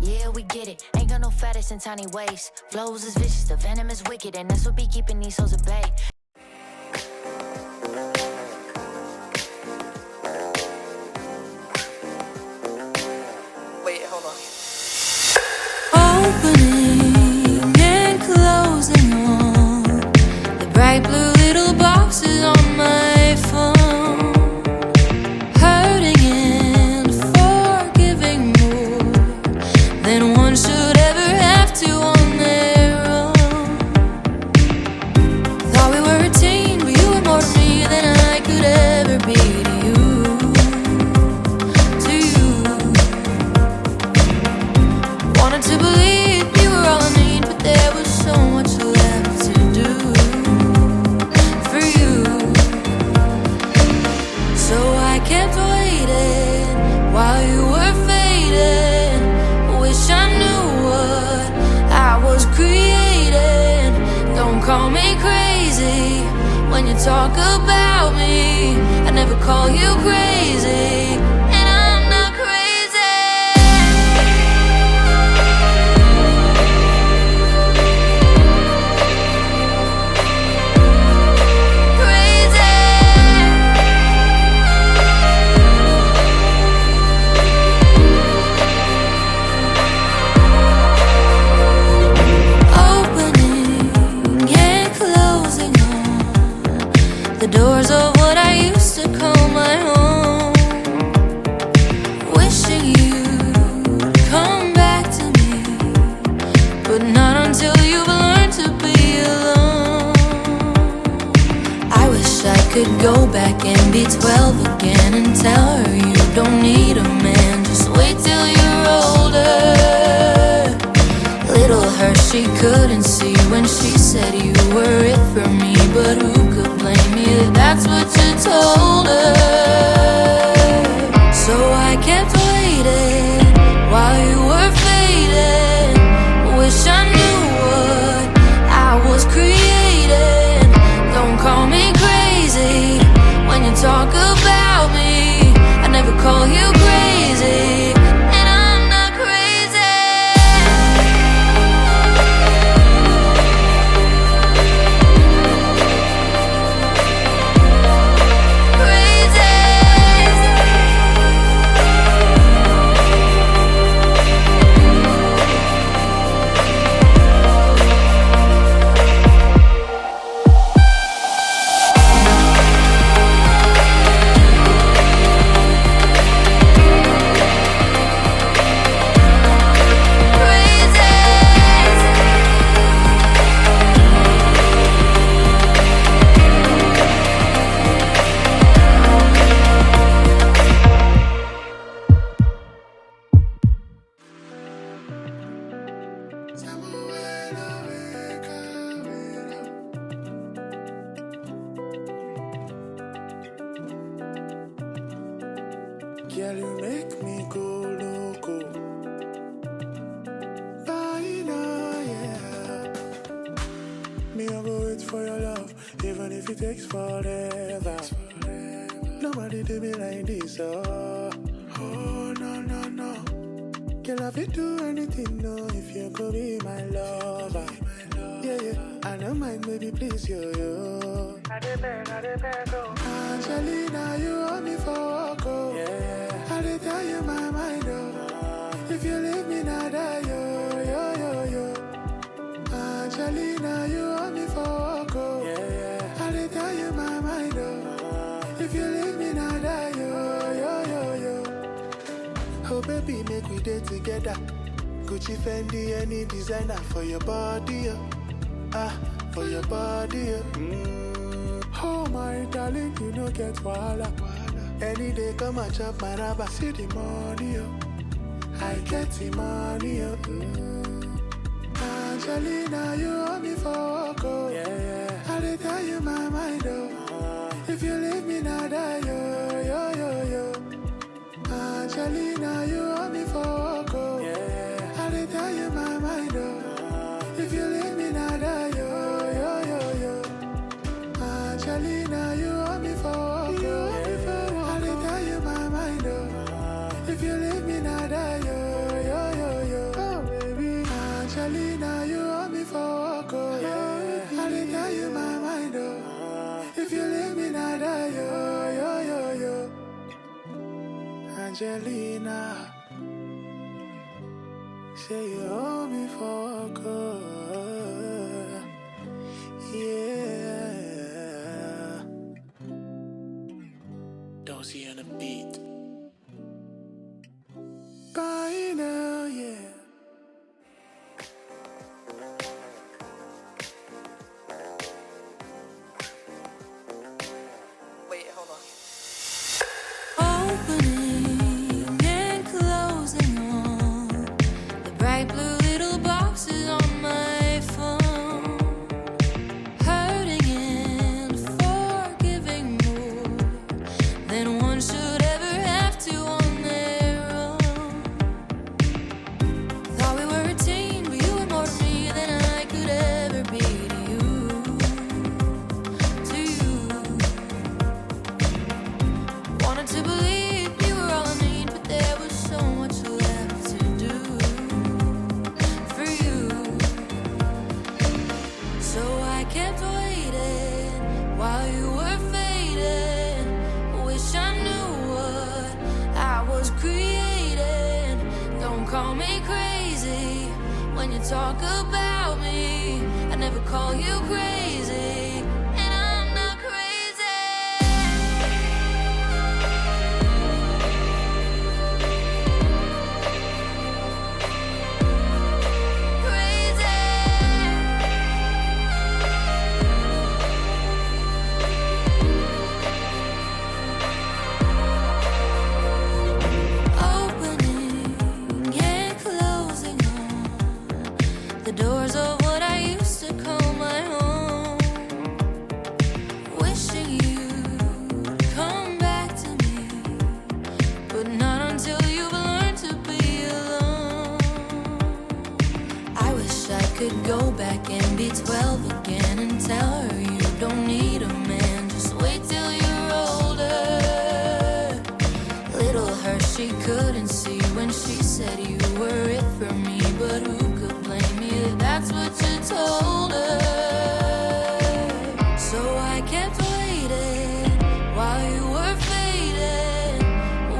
Yeah, we get it. Ain't got no fattest in tiny ways. Flows is vicious, the venom is wicked, and that's what be keeping these hoes at bay. Wait, hold on. Opening and closing all the bright blue little boxes on my phone. Hurting and forgiving more than one should ever have to on their own. Thought we were a team, but you were more to me than I could ever be to you. Wanted to believe you were all I need, but there was so much left to do for you. So I kept waiting while you were fading. Wish I knew what I was creating. Don't call me crazy when you talk about me. I never call you crazy. The doors of what I used to call my home. Wishing you'd come back to me, but not until you've learned to be alone. I wish I could go back and be 12 again and tell her you don't need a man, just wait till you're older. Little her, she couldn't see when she said you were it for me, but who could blame me if that's what you told her? So I kept waiting while you were fading. Wish I knew what I was creating. Don't call me crazy when you talk about me. I never call you crazy. Girl, you make me go loco. Bye now, yeah. Me, I go wait for your love, even if it takes forever. Nobody do me like this, oh. Oh, no, no, no. Girl, I will do anything, no, if you could be my lover. Yeah, yeah, I don't mind, maybe please you, yo. I depend, oh. Angelina, you owe me for walk, oh. Yeah. I did tell you my mind, oh. If you leave me, not die, yo, yo, yo, yo. Angelina, you owe me for walk, oh. Yeah. I did tell you my mind, oh. If you leave me, not die, yo, yo, yo, yo. Oh, baby, make we day together. Gucci, Fendi, any designer for your body, oh. Ah, for your body, oh. Oh, my darling, you know get wahala. Any day come and chop my rubber. See the money, oh. I get the money, oh. Angelina, you owe me for walk, oh. Yeah. I did tell you my mind, oh. If you leave me, not die, yo, yo, yo, yo. Angelina, you owe me for walk, oh. Yeah. I did tell you my mind, oh. If you leave me, not die, yo, yo, yo, yo. Angelina, you owe me for walk, oh. I did tell you my mind, oh. If you leave me, not die, yo, yo, yo, yo. Angelina, say you hold me for good. Yeah. Don't see on the beat. By now, yeah. Wait, hold on. Opening and closing all the bright blue little boxes on my phone. Hurting and forgiving more than one should ever have to on their own. Thought we were a team, but you were more to me than I could ever be to you. Wanted to believe you were all I need, but there was so much left to do for you. So I kept waiting while you were fading. Wish I knew what I was creating. Don't call me crazy when you talk about me. I never call you crazy, and I'm not crazy. The doors of what I used to call my home. Wishing you'd come back to me, but not until you've learned to be alone. I wish I could go back and be 12 again and tell her you don't need a man, just wait till you're older. Little her, she couldn't see when she said you were it for me, but who could blame me if that's what you told her? So I kept waiting while you were fading.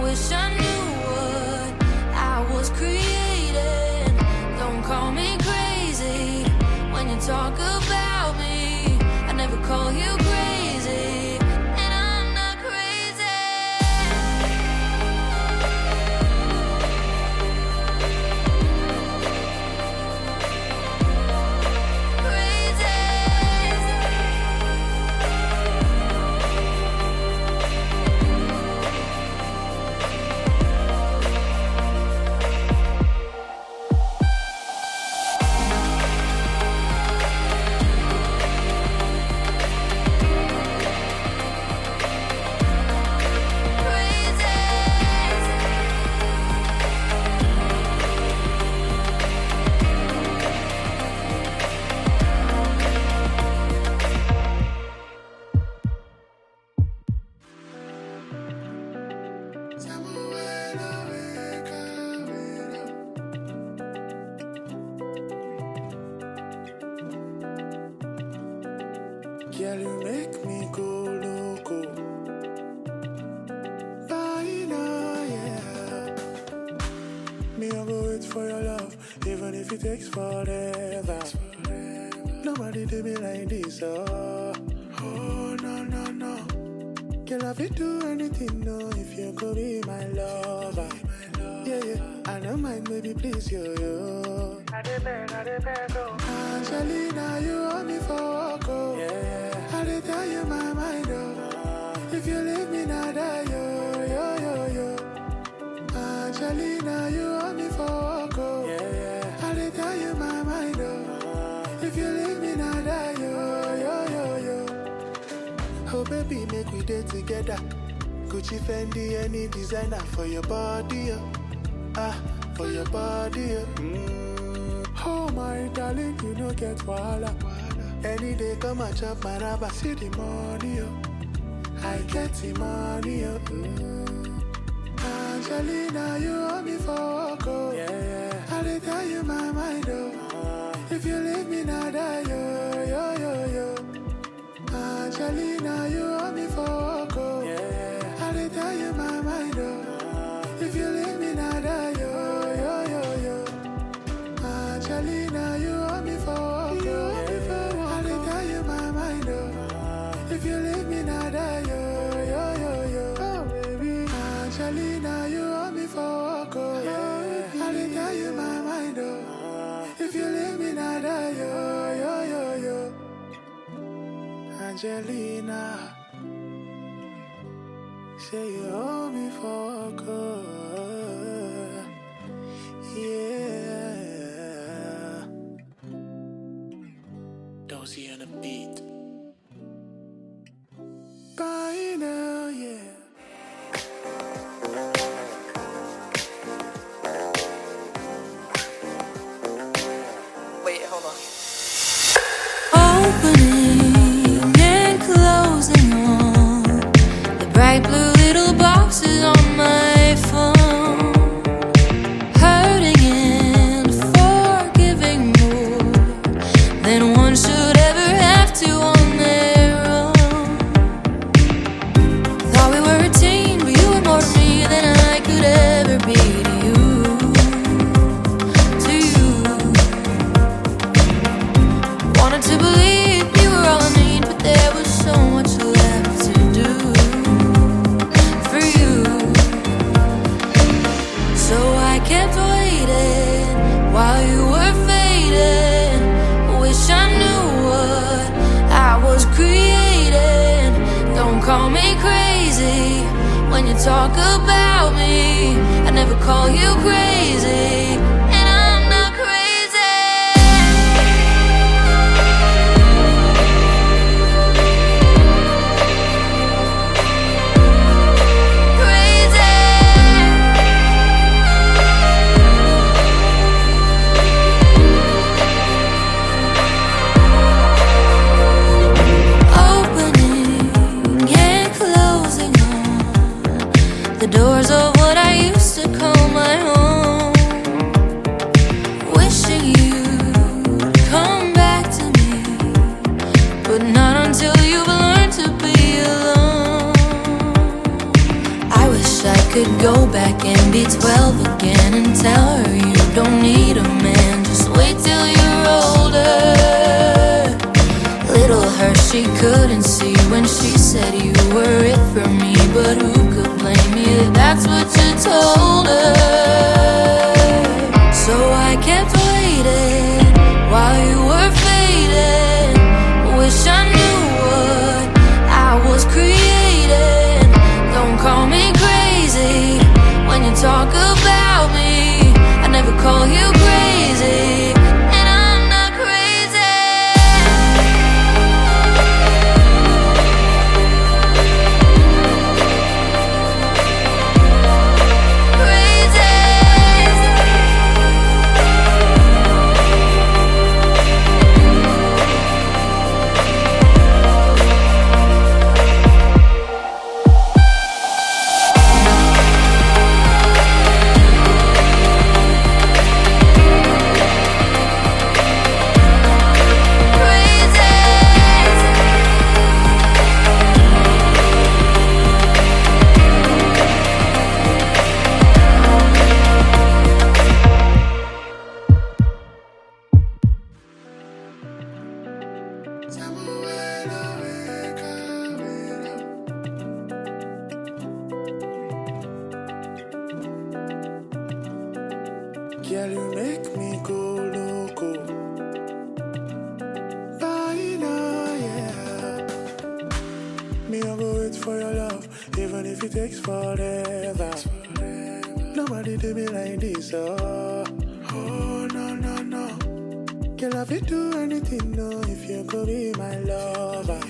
Wish I knew what I was creating. Don't call me crazy when you talk about me. I never call you crazy, and I'm not crazy. Girl, you make me go loco. Bye now, yeah. Me, I'll go wait for your love, even if it takes forever. Nobody did me like this, oh. Oh, no, no, no. Girl, I will do anything, no, if you could be my lover. Yeah, yeah, I don't mind, baby, please, yo. I depend, oh. Angelina, you want me for go. Yeah. I did tell you my mind, oh. If you leave me, not die, yo. Angelina, you want me for go. Yeah. I did tell you my mind, oh. If you leave me, not die, yo. Oh, baby, make we day together. Gucci, Fendi, any designer for your body, oh. For your body, oh. Oh, my darling, you don't get wahala. Any day come and chop my rubber, see the money, oh. I get the money, oh. Angelina, you want me for go. Yeah. I did tell you my mind, oh. If you leave me, not die, yo. Angelina, you want me for go. Yeah. I did tell you my mind, oh. If die, yo, yo, yo, yo. Angelina, say you hold me for good. Yeah. Dozy on the beat. By now, yeah. Wait, hold on. Opening and closing all the bright blue little boxes on my phone. Hurting and forgiving more than one should ever have to on their own. Thought we were a team, but you were more to me than I could ever be to you. To you. Wanted to believe you were all I need, but there was so much left to do for you. So I kept waiting while you were fading. Wish I knew what I was creating. Don't call me crazy when you talk about me. I never call you crazy, and I'm not crazy. Opening and closing all the doors of what I used to call my home. Wishing you'd come back to me, but not until you've learned to be alone. I wish I could go back and be 12 again and tell her you don't need a man, just wait till you're older. Little her, she couldn't see when she said you were it for me, but who could blame me if that's what you told her? So I kept waiting while you were fading. Wish I knew what I was creating. Don't call me crazy when you talk about me. I never call you crazy, and I'm not crazy. Girl, you make me go loco. Bye now, yeah. Me, I'll go wait for your love, even if it takes forever. Nobody do me like this, oh. Oh, no, no, no. Girl, I will do anything, no, if you could be my lover.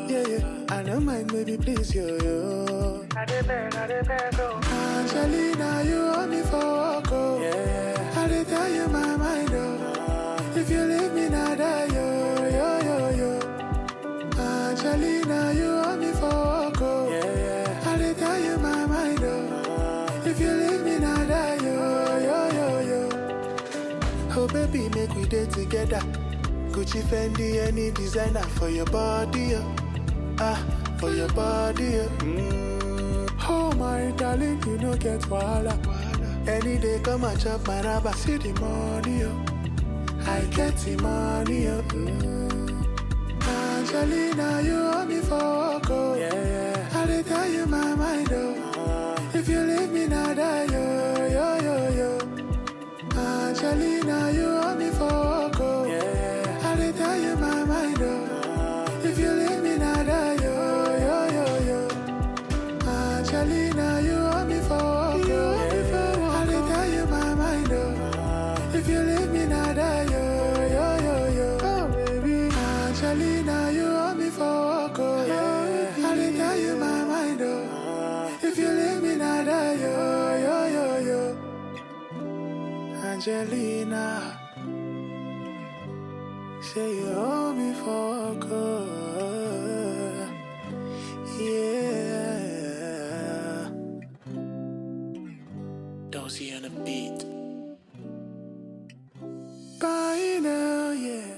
Yeah, yeah, I don't mind, baby, please, yo. I dey beg, oh. Angelina, you owe me for walk, oh. Yeah. I dey tell you my mind, oh. If you leave me, now die, yo. Angelina, you owe me for walk, oh. Yeah. I dey tell you my mind, oh. If you leave me, now die, yo. Oh, baby, make we day together. Gucci, Fendi, any designer for your body, oh. For your body, Oh my darling, you no get wahala. Any day come and chop my rubber. See the money, I get the money, Angelina, you owe me for walk, oh. Yeah. I dey tell you my mind, oh. If you leave me, now die, yo. Angelina, you owe me for walk, oh. Yeah. Angelina. Say you hold me for good. Yeah. Don't see on the beat. By now, yeah.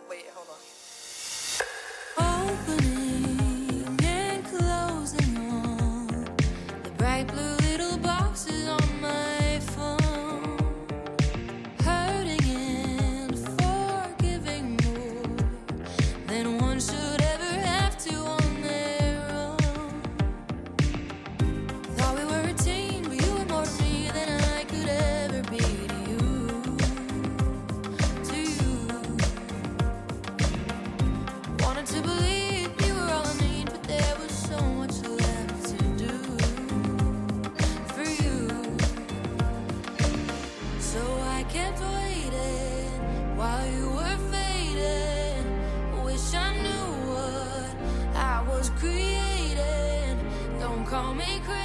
Wait, hold on. Opening and closing all the bright blue little boxes on my phone. Hurting and forgiving more than one should ever have to on their own. Thought we were a team, but you were more to me than I could ever be to you. To you. Wanted to believe you were all I need, but there was so much left to do for you. So I kept waiting while you were fading. Wish I knew what I was creating. Don't call me crazy.